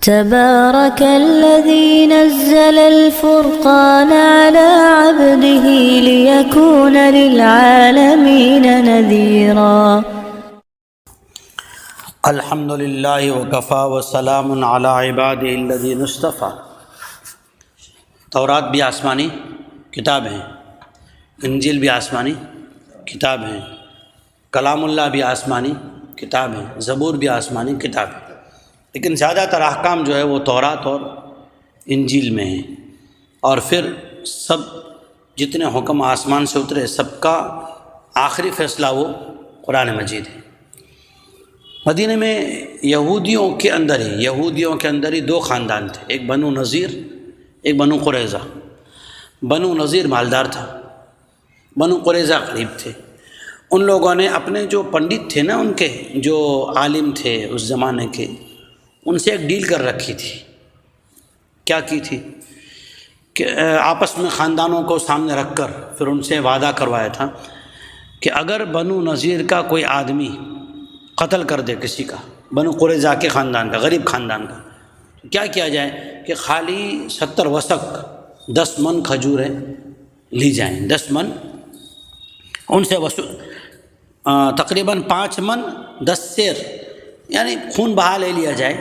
تبارك الذي نزل الفرقان على عبده ليكون للعالمين نذيرا الحمد للہ وکفا وسلام علی عبادہ الذین اصطفیٰ۔ تورات بھی آسمانی کتاب ہیں، انجیل بھی آسمانی کتاب ہیں، کلام اللہ بھی آسمانی کتاب ہیں، زبور بھی آسمانی کتاب ہے، لیکن زیادہ تر احکام جو ہے وہ تورات اور انجیل میں ہیں، اور پھر سب جتنے حکم آسمان سے اترے سب کا آخری فیصلہ وہ قرآن مجید ہے۔ مدینہ میں یہودیوں کے اندر ہی دو خاندان تھے، ایک بنو نذیر، ایک بنو قریظہ۔ بنو نذیر مالدار تھا، بنو قریظہ غریب تھے۔ ان لوگوں نے اپنے جو پنڈت تھے نا، ان کے جو عالم تھے اس زمانے کے، ان سے ایک ڈیل کر رکھی تھی۔ کیا کی تھی کہ آپس میں خاندانوں کو سامنے رکھ کر پھر ان سے وعدہ کروایا تھا کہ اگر بنو نذیر کا کوئی آدمی قتل کر دے کسی کا، بنو قریظہ کے خاندان کا، غریب خاندان کا، تو کیا کیا جائے کہ خالی 70 وسق 10 من کھجوریں لی جائیں، 10 من ان سے تقریباً 5 من 10 سیر، یعنی خون بہا لے لیا جائے،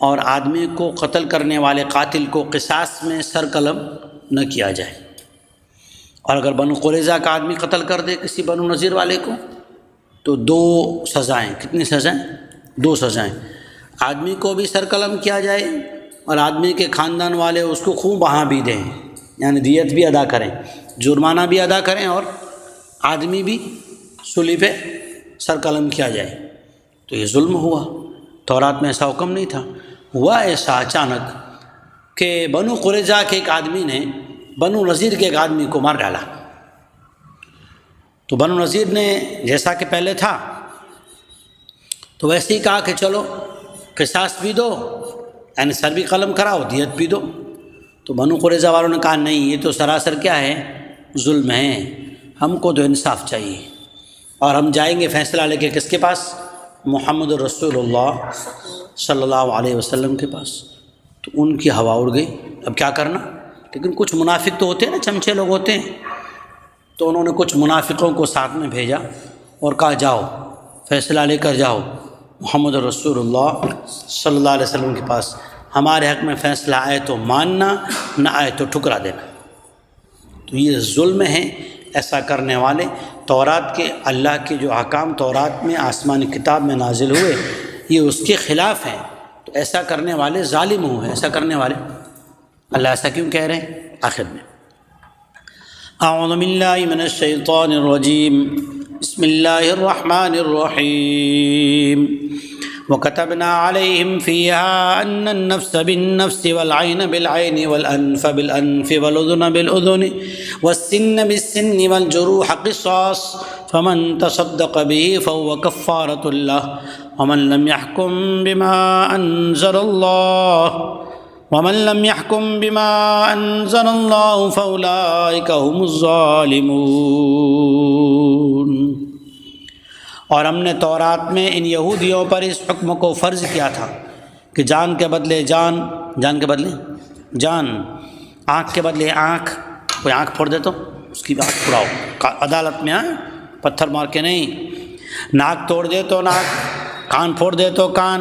اور آدمی کو قتل کرنے والے قاتل کو قصاص میں سر قلم نہ کیا جائے۔ اور اگر بنو قریظہ کا آدمی قتل کر دے کسی بنو نذیر والے کو تو 2 سزائیں۔ کتنی سزائیں؟ 2 سزائیں۔ آدمی کو بھی سر قلم کیا جائے، اور آدمی کے خاندان والے اس کو خون بہا بھی دیں، یعنی دیت بھی ادا کریں، جرمانہ بھی ادا کریں، اور آدمی بھی سولی پہ سر قلم کیا جائے۔ تو یہ ظلم ہوا۔ تورات میں ایسا حکم نہیں تھا۔ ہوا ایسا اچانک کہ بنو قریظہ کے ایک آدمی نے بنو نذیر کے ایک آدمی کو مار ڈالا۔ تو بنو نذیر نے جیسا کہ پہلے تھا تو ویسے ہی کہا کہ چلو قصاص بھی دو، یعنی سر بھی قلم کراؤ، دیت بھی دو۔ تو بنو قریظہ والوں نے کہا نہیں، یہ تو سراسر کیا ہے، ظلم ہے، ہم کو تو انصاف چاہیے، اور ہم جائیں گے فیصلہ لے کے کس کے پاس؟ محمد رسول اللہ صلی اللہ علیہ وسلم کے پاس۔ تو ان کی ہوا اڑ گئی، اب کیا کرنا؟ لیکن کچھ منافق تو ہوتے ہیں نا، چمچے لوگ ہوتے ہیں، تو انہوں نے کچھ منافقوں کو ساتھ میں بھیجا اور کہا جاؤ فیصلہ لے کر جاؤ محمد رسول اللہ صلی اللہ علیہ وسلم کے پاس، ہمارے حق میں فیصلہ آئے تو ماننا، نہ آئے تو ٹھکرا دینا۔ تو یہ ظلم ہے ایسا کرنے والے۔ تورات کے اللہ کے جو احکام تورات میں آسمانی کتاب میں نازل ہوئے یہ اس کے خلاف ہیں، تو ایسا کرنے والے ظالم ہوئے، ایسا کرنے والے۔ اللہ ایسا کیوں کہہ رہے ہیں؟ آخر میں اعوذ باللہ من الشیطان الرجیم، بسم اللہ الرحمن الرحیم، وَكَتَبْنَا عَلَيْهِمْ فِيهَا أَنَّ النَّفْسَ بِالنَّفْسِ وَالْعَيْنَ بِالْعَيْنِ وَالْأَنْفَ بِالْأَنْفِ وَالْأُذُنَ بِالْأُذُنِ وَالسِّنَّ بِالسِّنِّ وَالْجُرُوحَ قِصَاصٌ فَمَنْ تَصَدَّقَ بِهِ فَهُوَ كَفَّارَةٌ لَهُ وَمَنْ لَمْ يَحْكُمْ بِمَا أَنزَلَ اللَّهُ فَأُولَٰئِكَ هُمُ الظَّالِمُونَ۔ اور ہم نے تورات میں ان یہودیوں پر اس حکم کو فرض کیا تھا کہ جان کے بدلے جان، جان کے بدلے جان، آنکھ کے بدلے آنکھ، کوئی آنکھ پھوڑ دے تو اس کی آنکھ پھڑاؤ عدالت میں، پتھر مار کے نہیں، ناک توڑ دے تو ناک، کان پھوڑ دے تو کان،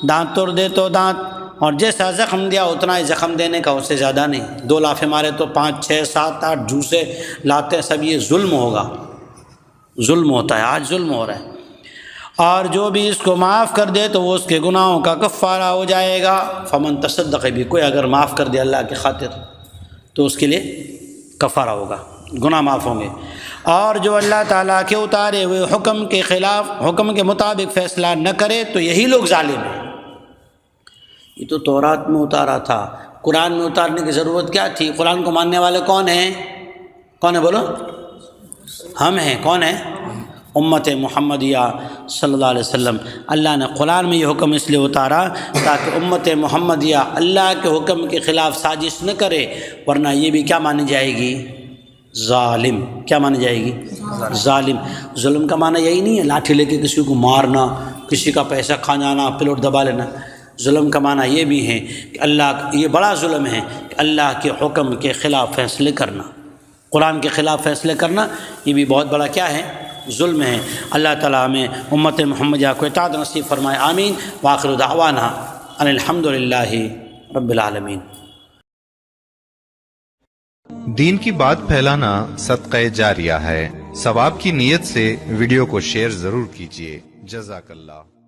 دانت توڑ دے تو دانت، اور جیسا زخم دیا اتنا ہی زخم دینے کا، اس سے زیادہ نہیں۔ 2 لافے مارے تو 5 6 7 8 جوسے لاتے، سب یہ ظلم ہوگا، ظلم ہوتا ہے، آج ظلم ہو رہا ہے۔ اور جو بھی اس کو معاف کر دے تو وہ اس کے گناہوں کا کفارہ ہو جائے گا۔ فمن تصدق بھی، کوئی اگر معاف کر دے اللہ کی خاطر تو اس کے لیے کفارہ ہوگا، گناہ معاف ہوں گے۔ اور جو اللہ تعالیٰ کے اتارے ہوئے حکم کے خلاف، حکم کے مطابق فیصلہ نہ کرے تو یہی لوگ ظالم ہیں۔ یہ تو تورات میں اتارا تھا، قرآن میں اتارنے کی ضرورت کیا تھی؟ قرآن کو ماننے والے کون ہیں؟ کون ہے بولو؟ ہم ہیں۔ کون ہیں؟ امت محمدیہ صلی اللہ علیہ وسلم۔ اللہ نے قرآن میں یہ حکم اس لیے اتارا تاکہ امت محمدیہ اللہ کے حکم کے خلاف سازش نہ کرے، ورنہ یہ بھی کیا مانی جائے گی؟ ظالم۔ کیا مانی جائے گی؟ ظالم۔ ظلم کا معنی یہی نہیں ہے لاٹھی لے کے کسی کو مارنا، کسی کا پیسہ کھا جانا، پلوٹ دبا لینا۔ ظلم کا معنی یہ بھی ہے کہ یہ بڑا ظلم ہے کہ اللہ کے حکم کے خلاف فیصلے کرنا، قرآن کے خلاف فیصلے کرنا، یہ بھی بہت بڑا کیا ہے؟ ظلم ہے۔ اللہ تعالیٰ ہمیں امت محمدیہ کو اطاعت نصیب فرمائے، آمین۔ وآخر دعوانا ان الحمد للہ رب العالمین۔ دین کی بات پھیلانا صدقہ جاریہ ہے، ثواب کی نیت سے ویڈیو کو شیئر ضرور کیجیے۔ جزاک اللہ۔